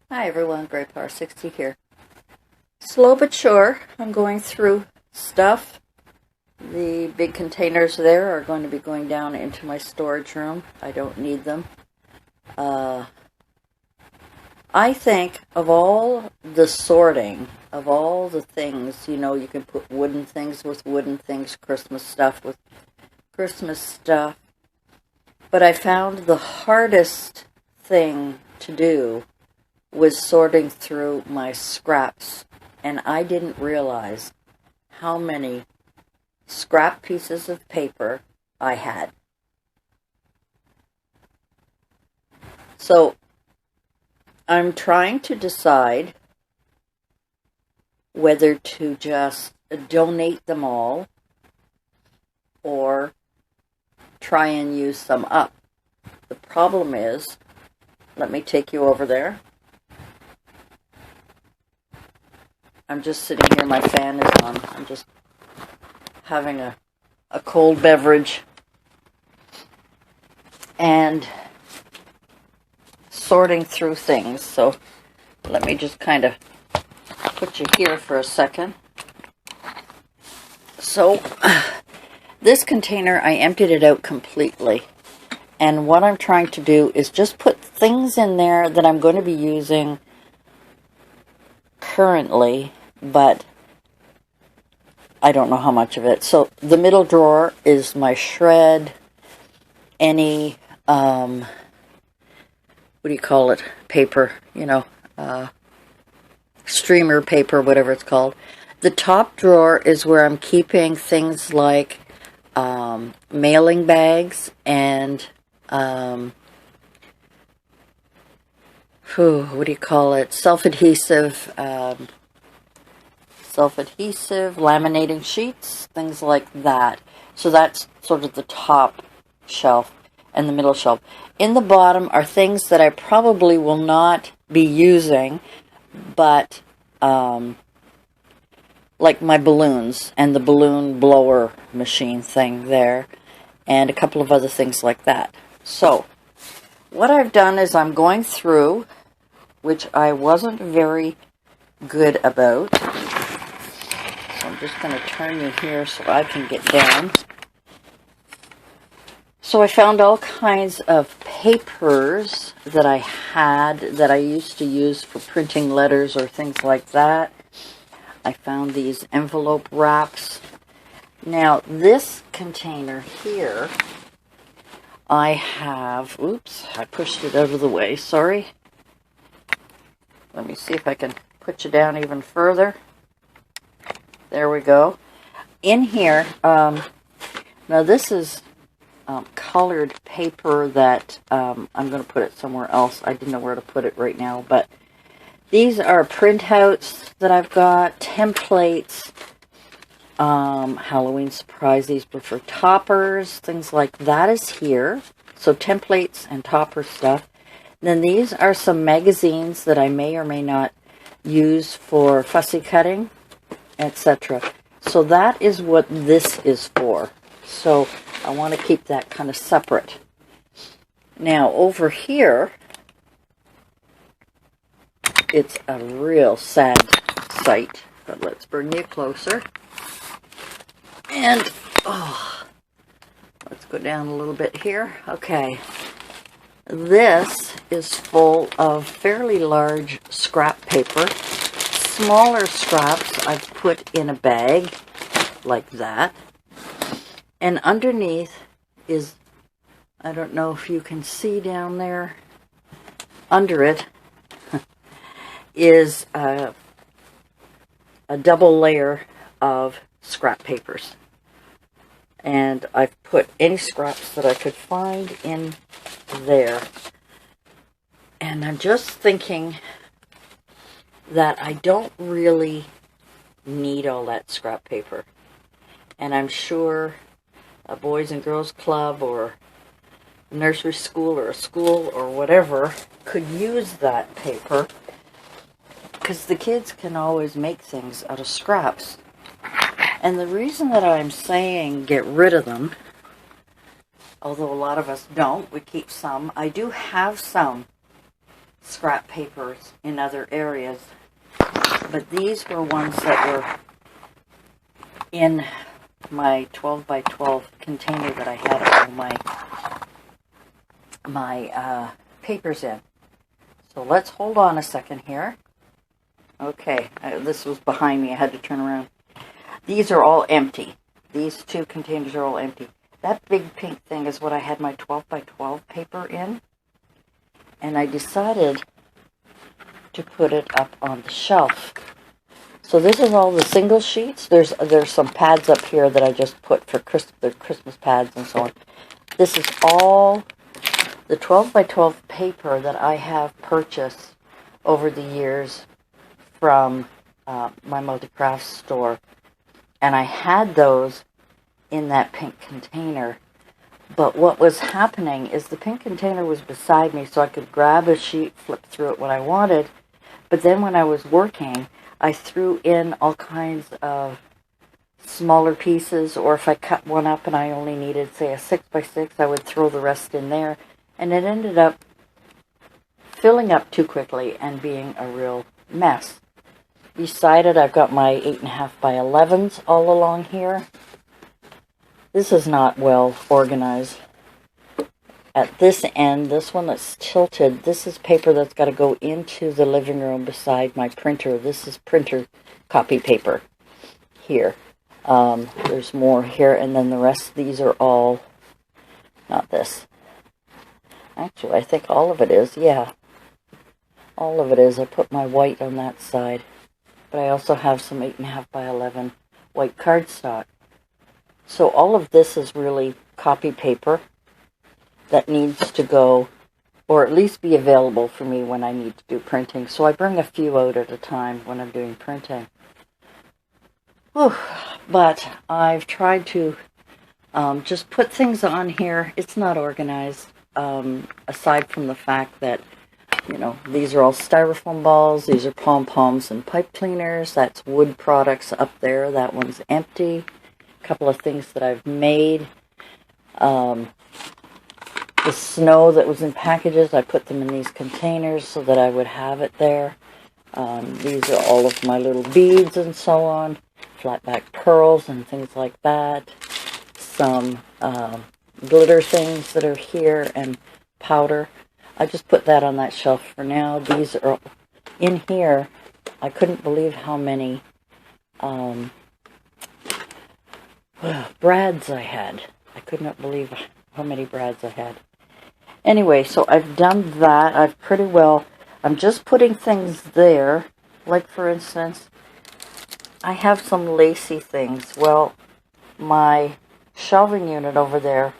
Hi everyone, Great Power 60 here. Slow but sure, I'm going through stuff. The big containers there are going to be going down into my storage room. I don't need them. I think of all the sorting, of all the things, you can put wooden things with wooden things, Christmas stuff with Christmas stuff. But I found the hardest thing to do was sorting through my scraps, and I didn't realize how many scrap pieces of paper I had. So I'm trying to decide whether to just donate them all or try and use some up. The problem is, let me take you over there. I'm just sitting here, my fan is on. I'm just having a cold beverage and sorting through things. So let me just kind of put you here for a second. So this container, I emptied it out completely. And what I'm trying to do is just put things in there that I'm going to be using currently, but I don't know how much of it. So the middle drawer is my shred, any, what do you call it, paper, streamer paper, whatever it's called. The top drawer is where I'm keeping things like mailing bags and what do you call it? Self-adhesive laminating sheets, things like that. So that's sort of the top shelf and the middle shelf. In the bottom are things that I probably will not be using, but like my balloons and the balloon blower machine thing there, and a couple of other things like that. So what I've done is I'm going through, which I wasn't very good about. So I'm just going to turn you here so I can get down. So I found all kinds of papers that I had that I used to use for printing letters or things like that. I found these envelope wraps. Now this container here, I have, oops, I pushed it out of the way, sorry. Let me see if I can put you down even further. There we go. In here, now this is colored paper that I'm going to put it somewhere else. I didn't know where to put it right now, but these are printouts that I've got, templates, Halloween surprise. These were for toppers, things like that is here. So templates and topper stuff. Then these are some magazines that I may or may not use for fussy cutting, etc. So that is what this is for. So I want to keep that kind of separate. Now over here, it's a real sad sight, but let's bring you closer. And, let's go down a little bit here. Okay. This is full of fairly large scrap paper. Smaller scraps I've put in a bag like that. And underneath is, I don't know if you can see down there, under it is a double layer of scrap papers. And I've put any scraps that I could find in there. And I'm just thinking that I don't really need all that scrap paper. And I'm sure a Boys and Girls Club or a nursery school or a school or whatever could use that paper, because the kids can always make things out of scraps. And the reason that I'm saying get rid of them, although a lot of us don't, we keep some. I do have some scrap papers in other areas. But these were ones that were in my 12 by 12 container that I had all my papers in. So let's hold on a second here. Okay, this was behind me. I had to turn around. These are all empty. These two containers are all empty. That big pink thing is what I had my 12 by 12 paper in. And I decided to put it up on the shelf. So this is all the single sheets. There's some pads up here that I just put for the Christmas pads and so on. This is all the 12 by 12 paper that I have purchased over the years from my multi-craft store. And I had those in that pink container. But what was happening is the pink container was beside me, so I could grab a sheet, flip through it when I wanted. But then when I was working, I threw in all kinds of smaller pieces, or if I cut one up and I only needed, say, a 6 by 6, I would throw the rest in there. And it ended up filling up too quickly and being a real mess. Beside it, I've got my 8.5 by 11s all along here. This is not well organized. At this end, this one that's tilted, this is paper that's got to go into the living room beside my printer. This is printer copy paper here. There's more here, and then the rest of these are all, not this. Actually, I think all of it is, yeah. All of it is. I put my white on that side. But I also have some 8.5 by 11 white cardstock. So all of this is really copy paper that needs to go, or at least be available for me when I need to do printing. So I bring a few out at a time when I'm doing printing. Whew. But I've tried to just put things on here. It's not organized, aside from the fact that, you know, these are all styrofoam balls. These are pom-poms and pipe cleaners. That's wood products up there. That one's empty. A couple of things that I've made. The snow that was in packages, I put them in these containers so that I would have it there. These are all of my little beads and so on. Flat back pearls and things like that. Some glitter things that are here and powder. I just put that on that shelf for now. These are in here. I couldn't believe how many brads I had. I could not believe how many brads I had. Anyway, so I've done that. I've pretty well, I'm just putting things there. Like, for instance, I have some lacy things. Well, my shelving unit over there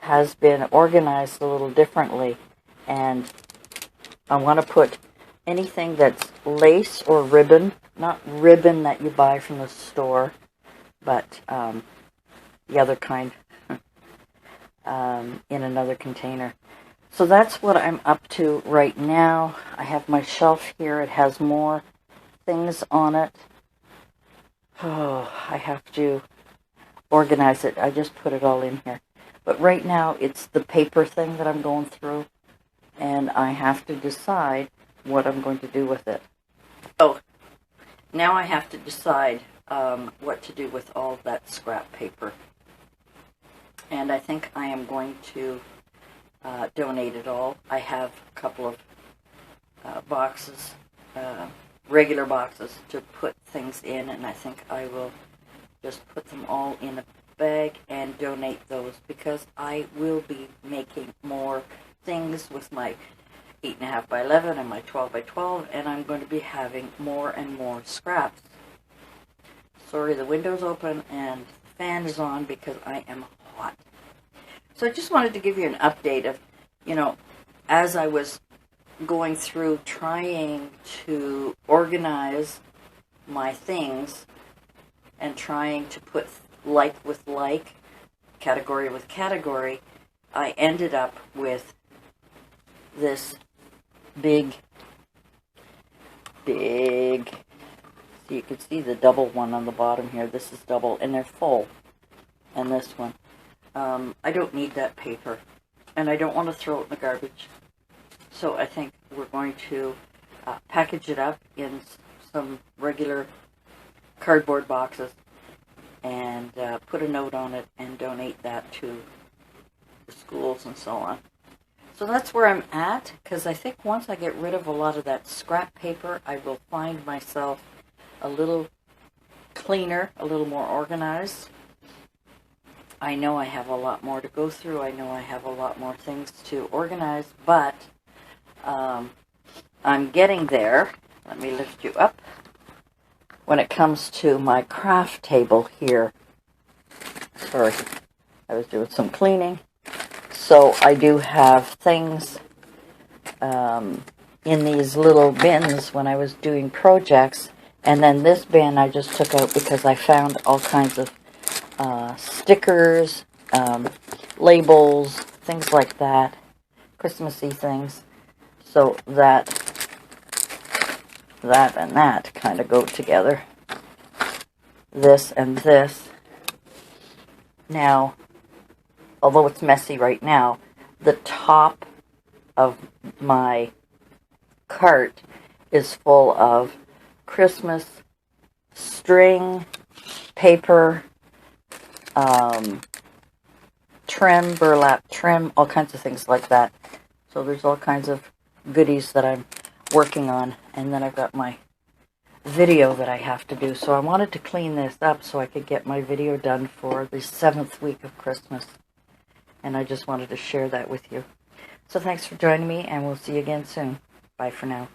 has been organized a little differently. And I want to put anything that's lace or ribbon, not ribbon that you buy from the store, but the other kind, in another container. So that's what I'm up to right now. I have my shelf here. It has more things on it. Oh, I have to organize it. I just put it all in here. But right now, it's the paper thing that I'm going through. And I have to decide what I'm going to do with it. Oh, now I have to decide what to do with all of that scrap paper. And I think I am going to donate it all. I have a couple of boxes, regular boxes to put things in, and I think I will just put them all in a bag and donate those, because I will be making more things with my 8.5 by 11 and my 12 by 12, and I'm going to be having more and more scraps. Sorry, the window's open and the fan is on because I am hot. So I just wanted to give you an update of, you know, as I was going through trying to organize my things and trying to put like with like, category with category, I ended up with this big, so you can see the double one on the bottom here. This is double, and they're full. And this one. I don't need that paper, and I don't want to throw it in the garbage. So I think we're going to package it up in some regular cardboard boxes and put a note on it and donate that to the schools and so on. So that's where I'm at, because I think once I get rid of a lot of that scrap paper, I will find myself a little cleaner, a little more organized. I know I have a lot more to go through. I know I have a lot more things to organize, but I'm getting there. Let me lift you up. When it comes to my craft table here, sorry, I was doing some cleaning. So I do have things in these little bins when I was doing projects. And then this bin I just took out because I found all kinds of stickers, labels, things like that, Christmassy things. So that and that kind of go together. This and this. Now, although it's messy right now, the top of my cart is full of Christmas string, paper, trim, burlap trim, all kinds of things like that. So there's all kinds of goodies that I'm working on. And then I've got my video that I have to do. So I wanted to clean this up so I could get my video done for the 7th week of Christmas. And I just wanted to share that with you. So thanks for joining me, and we'll see you again soon. Bye for now.